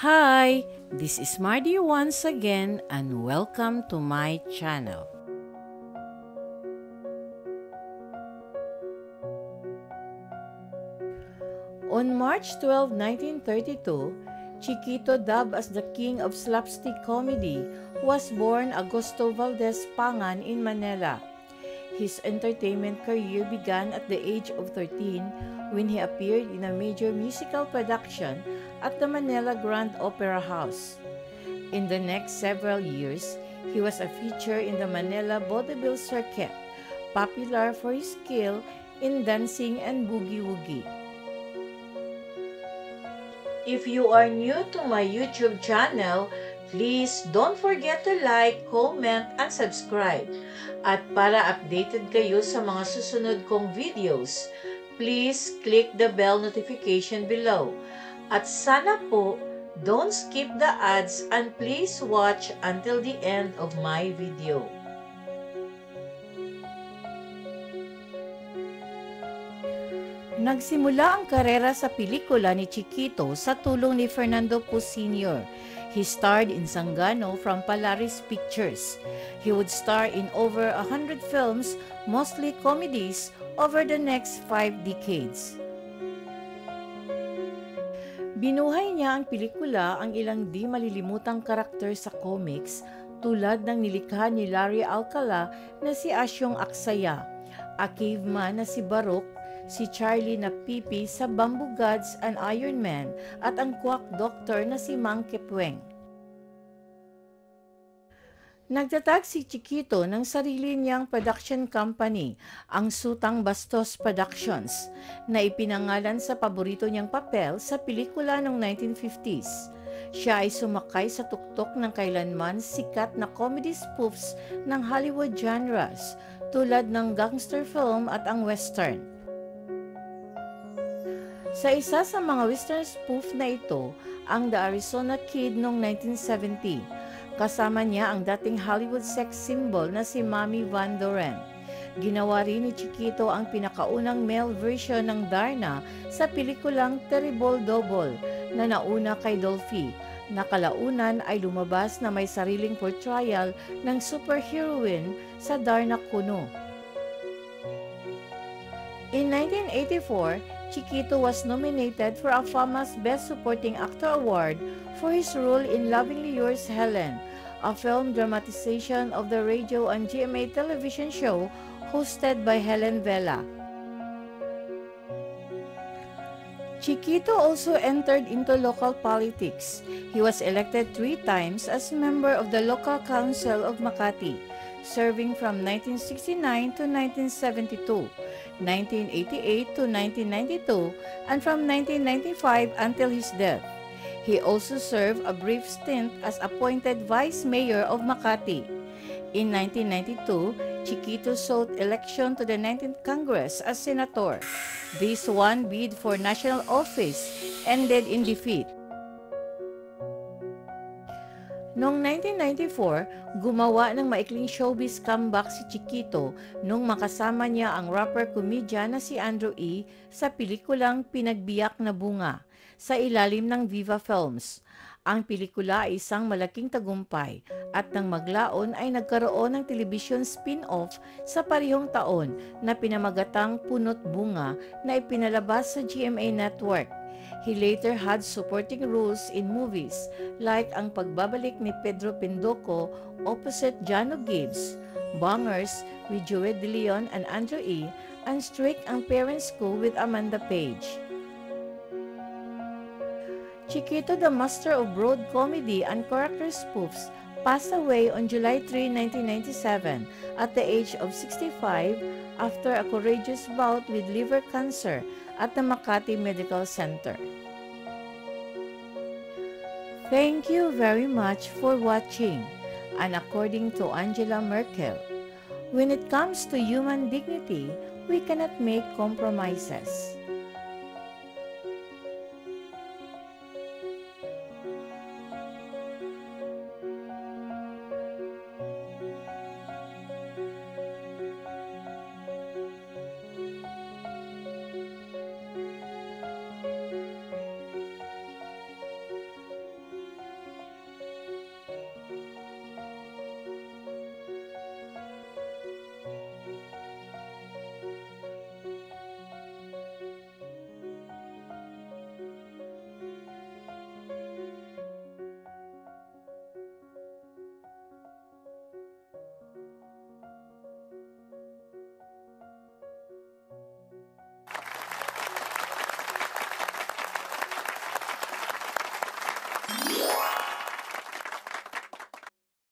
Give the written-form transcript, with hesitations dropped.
Hi, this is Mardy once again and welcome to my channel. On March 12, 1932, Chiquito, dubbed as the king of slapstick comedy, was born Augusto Valdez Pangan in Manila. His entertainment career began at the age of 13 when he appeared in a major musical production at the Manila Grand Opera House. In the next several years, he was a feature in the Manila vaudeville circuit, popular for his skill in dancing and boogie-woogie. If you are new to my YouTube channel, please don't forget to like, comment, and subscribe. At para updated kayo sa mga susunod kong videos, please click the bell notification below. At sana po, don't skip the ads and please watch until the end of my video. Nagsimula ang karera sa pelikula ni Chiquito sa tulong ni Fernando Puz Sr. He starred in Sangano from Palaris Pictures. He would star in over 100 films, mostly comedies, over the next 5 decades. Binuhay niya ang pelikula ang ilang di malilimutang karakter sa comics tulad ng nilikha ni Larry Alcala na si Asyong Aksaya, a caveman na si Barok, si Charlie na Pipi sa Bamboo Gods and Iron Man at ang quack doctor na si Mang Kepweng. Nagtatag si Chiquito ng sarili niyang production company, ang Sutang Bastos Productions, na ipinangalan sa paborito niyang papel sa pelikula noong 1950s. Siya ay sumakay sa tuktok ng kailanman sikat na comedy spoofs ng Hollywood genres tulad ng gangster film at ang western. Sa isa sa mga western spoof na ito, ang The Arizona Kid noong 1970. Kasama niya ang dating Hollywood sex symbol na si Mommy Van Doren. Ginawa rin ni Chiquito ang pinakaunang male version ng Darna sa pelikulang Terrible Double na nauna kay Dolphy. Nakalaunan ay lumabas na may sariling portrayal ng superheroine sa Darna Kuno. In 1984, Chiquito was nominated for a FAMAS Best Supporting Actor Award for his role in Lovingly Yours, Helen, a film dramatization of the radio and GMA television show hosted by Helen Vela. Chiquito also entered into local politics. He was elected 3 times as member of the Local Council of Makati, serving from 1969 to 1972. 1988 to 1992, and from 1995 until his death. He also served a brief stint as appointed Vice Mayor of Makati. In 1992, Chiquito sought election to the 19th Congress as Senator. This one bid for national office ended in defeat. Noong 1994, gumawa ng maikling showbiz comeback si Chiquito nung makasama niya ang rapper-comedian na si Andrew E. sa pelikulang Pinagbiyak na Bunga sa ilalim ng Viva Films. Ang pelikula ay isang malaking tagumpay at nang maglaon ay nagkaroon ng television spin-off sa parehong taon na pinamagatang Punot Bunga na ipinalabas sa GMA Network. He later had supporting roles in movies like ang pagbabalik ni Pedro Pindoco opposite Jano Gibbs, Bangers with Joey De Leon and Andrew E., and Strict ang Parents' School with Amanda Page. Chiquito, the master of broad comedy and character spoofs, passed away on July 3, 1997 at the age of 65 after a courageous bout with liver cancer at the Makati Medical Center. Thank you very much for watching. And according to Angela Merkel, when it comes to human dignity, we cannot make compromises.